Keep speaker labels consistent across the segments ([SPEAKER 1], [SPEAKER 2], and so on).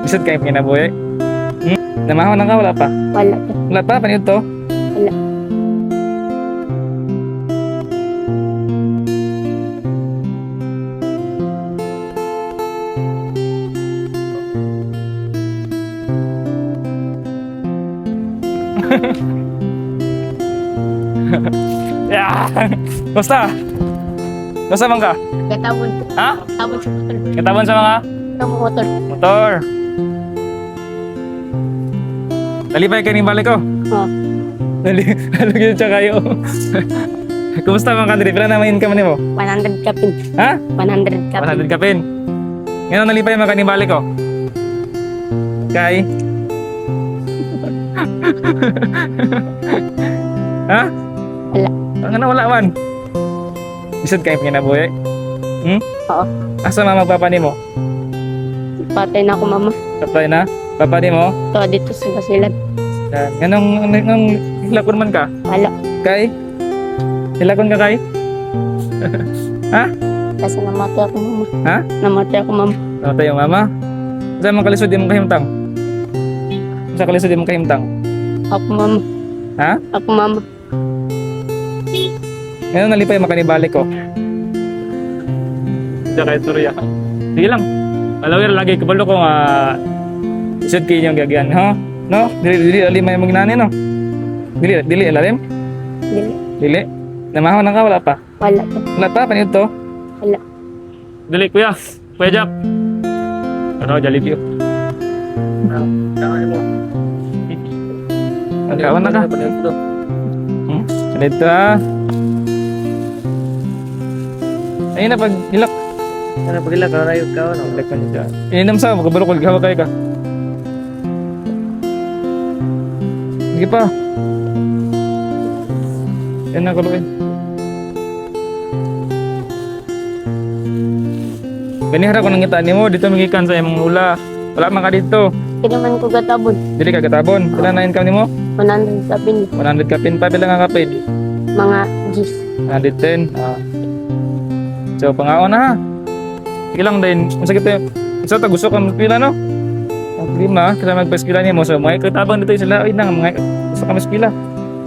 [SPEAKER 1] Isod kayo kinabuhi. Namahon na ka, wala pa?
[SPEAKER 2] Wala pa.
[SPEAKER 1] Wala pa, paniyod to?
[SPEAKER 2] Wala.
[SPEAKER 1] Yeah! Basta! Basta man ka?
[SPEAKER 2] Katabon.
[SPEAKER 1] Ha?
[SPEAKER 2] Katabon sa motor.
[SPEAKER 1] Katabon sa mga
[SPEAKER 2] Sa motor.
[SPEAKER 1] motor. Nalipay kayo ni balik ko.
[SPEAKER 2] Oh.
[SPEAKER 1] Halugin siya kayo. Kumusta mga kadri? Pila naman income mo?
[SPEAKER 2] 100 kapin.
[SPEAKER 1] Ha?
[SPEAKER 2] 100 kapin.
[SPEAKER 1] 100 ka pin. Ngayon nalipay mga kanibalik ko. Kay? Ha?
[SPEAKER 2] Wala.
[SPEAKER 1] Ang ano wala man? Isod kayo kinabuhi?
[SPEAKER 2] Oo.
[SPEAKER 1] Asa mama papa ni mo?
[SPEAKER 2] Patay na ako mama.
[SPEAKER 1] Patay na? Papa ni mo?
[SPEAKER 2] Ito dito sa Basilan.
[SPEAKER 1] Ganong hilakon man ka?
[SPEAKER 2] Wala.
[SPEAKER 1] Kay? Hilakon ka kay? Ha?
[SPEAKER 2] Kasi namatay ako mama.
[SPEAKER 1] Ha?
[SPEAKER 2] Namatay ako mama.
[SPEAKER 1] Namatay yung mama? Saan mong kalisod di mong kahimtang? Sa kalisod di mong kahimtang?
[SPEAKER 2] Ako mama.
[SPEAKER 1] Ha?
[SPEAKER 2] Ako mama.
[SPEAKER 1] Ngayon nalipay makanibalik ko. Diyan kay Surya. Sige lang. Alawir lagi kabalo ko nga isod kayo yung gagyan, ha? No? Dili alim may mga no? Dili alim?
[SPEAKER 2] Dili.
[SPEAKER 1] Dili? Namahon na ka, wala pa?
[SPEAKER 2] Wala pa.
[SPEAKER 1] Wala pa, paniyod to?
[SPEAKER 2] Wala.
[SPEAKER 1] Dili, kuya. Kuya Jack. Ano, Jollibee. Ang kawan na ka. Dito ah. Ayun na pag hilak.
[SPEAKER 3] Ano pag ilang karayog ka, ano?
[SPEAKER 1] Hilak ka niya. Ininam sa, magkabalo ko, gawa kayo ka. Sige pa. Yan na kaluin. Ganihara ko nangitaan mo, dito magikan sa imong ula. Wala man ka dito.
[SPEAKER 2] Hindi man ko katabon.
[SPEAKER 1] Dili ka katabon. Pila na income nimo?
[SPEAKER 2] 100 kapin.
[SPEAKER 1] 100 ka pin pa, pila nga kapid?
[SPEAKER 2] Mga G's.
[SPEAKER 1] 110. So, pangaon na ha. Sige lang din. Masakit tayo. Isa ta gusto ka magpila no? Ang lima, kaya magpaskila niya mo. So, mga katabang dito sila. Ay nang, mga gusto ka maskila.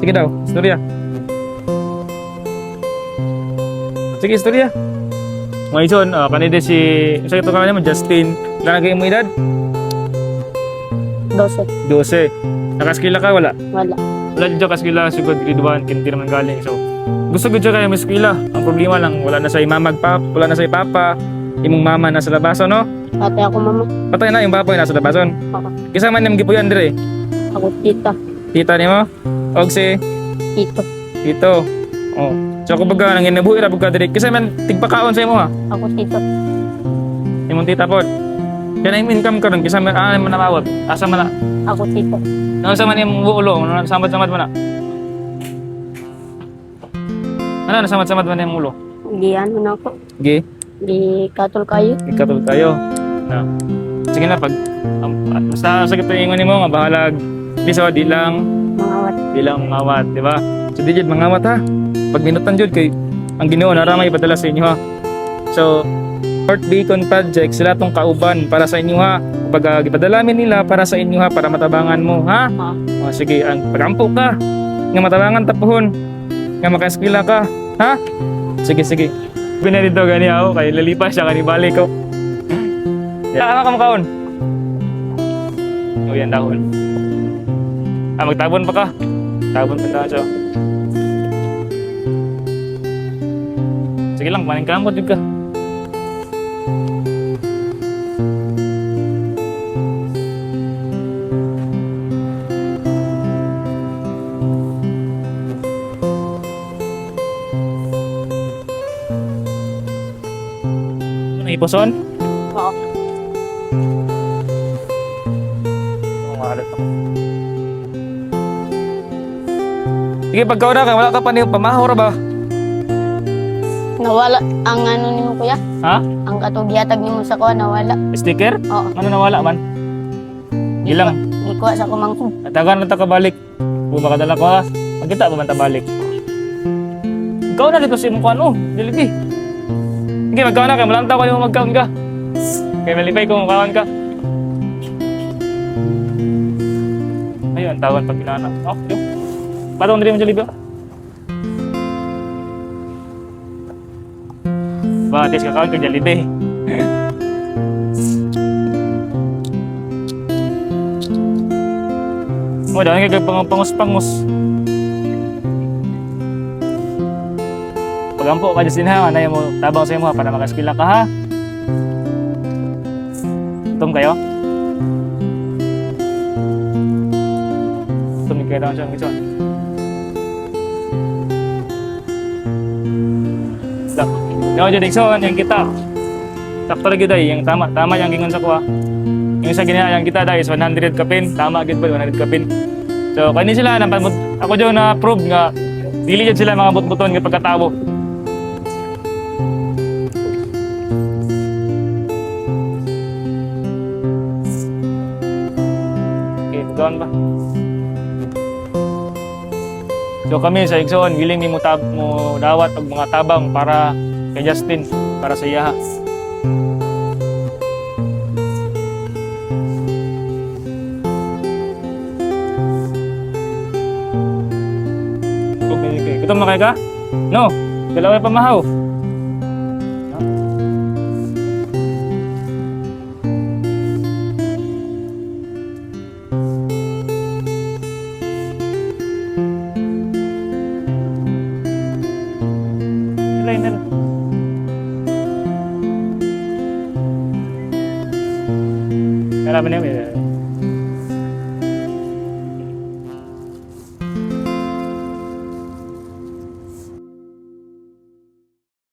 [SPEAKER 1] Sige daw, istorya. Sige, istorya. Mga ison, kanina si... Masakit ito kanina mo, Justin. Ilan kayo mo edad?
[SPEAKER 2] 12.
[SPEAKER 1] 12. Nakaskila ka, wala?
[SPEAKER 2] Wala.
[SPEAKER 1] Wala dito kaskila, sugod grade 1, kinti naman galing. So, gusto ko dyan kayo maskila. Ang problema lang, wala na sa imamag pap, wala na sa papa, imong mama nasa labason, no?
[SPEAKER 2] Patay ako mama.
[SPEAKER 1] Patay na yung papa yung nasa labason.
[SPEAKER 2] Ako.
[SPEAKER 1] Kisa man yung gipuyan dire.
[SPEAKER 2] Ako tita.
[SPEAKER 1] Tita ni mo? Og si
[SPEAKER 2] Tito.
[SPEAKER 1] Tito. Oh. So kumbaga nang inabuhi ra pagka dire. Kisa man tigpakaon sa imo ha.
[SPEAKER 2] Ako tito.
[SPEAKER 1] Imong tita pod. Kaya yung income karon kisa man man namawag. Asa man na?
[SPEAKER 2] Ako tito.
[SPEAKER 1] Ano sa man imong ulo? Ano samad-samad man na? Ano nasamad-samad man imong ulo?
[SPEAKER 2] Di ano na ako.
[SPEAKER 1] Gi.
[SPEAKER 2] Di katol kayo.
[SPEAKER 1] Ikatul kayo. Na. Sige na pag basta sa ingon nimo nga bahalag biso di lang
[SPEAKER 2] Mga wat.
[SPEAKER 1] mangawat, di ba? So di jud mangawat ha. Pag minutan jud kay ang Ginoo nara may padala sa inyo ha. So Fort Beacon Project sila tong kauban para sa inyo ha. Pag gipadalamin nila para sa inyo ha para matabangan mo ha. O, sige, ang pagampo ka nga matabangan tapuhon nga makaeskwela ka ha. Sige sige. Pinarito gani ako kay lalipas siya kani balik ko. Ya, ano ka makaon? O yan dahon. Magtabon pa ka. Tabon pa siya. Sige lang, maning kamot juga. Ano iposon?
[SPEAKER 2] Oo.
[SPEAKER 1] Sige, pagka na ka, wala ka pa niyo pamahor ba?
[SPEAKER 2] Nawala ang ano ni mo kuya.
[SPEAKER 1] Ha?
[SPEAKER 2] Ang katugyatag ni mo sa kuha nawala.
[SPEAKER 1] Sticker?
[SPEAKER 2] Oo.
[SPEAKER 1] Ano nawala man? Ilang?
[SPEAKER 2] Di kuha sa kumangkong.
[SPEAKER 1] Tagan na ta kabalik. Kung makadala ko ha, magkita pa man ta balik. Ikaw na dito si mukha no, diligi. Sige, magkaon na ka, malantaw ka mo magkaon ka. Kaya malipay ko mukhaon ka. ang tawag pag pinana. Okay. Patong diri mo Jollibee. Batis ka kaon kag Jollibee. Mo dahil kay pangus-pangus. Pagampo ka dyan ha, anay mo tabang sa imo ha, para makaskila ka ha. Gutom kayo? Gutom kayo daw siyang gitson. Daw dyan ikson, yung kita. Sakto lagi day, yung tama yung gingon sa kuha. Yung sa ginayang kita day is 100 kapin, tama gid ba 100 kapin. So kani sila ako daw na prove nga dili jud sila mga butbuton nga pagkatawo. Okay, doon ba? So kami sa Igsoon, willing ni mo dawat og mga tabang para kay Justin, para sa iya. Okay. Gutom na kayo ka? No, dalawa pa mahaw. Liner. Kaya ba niya?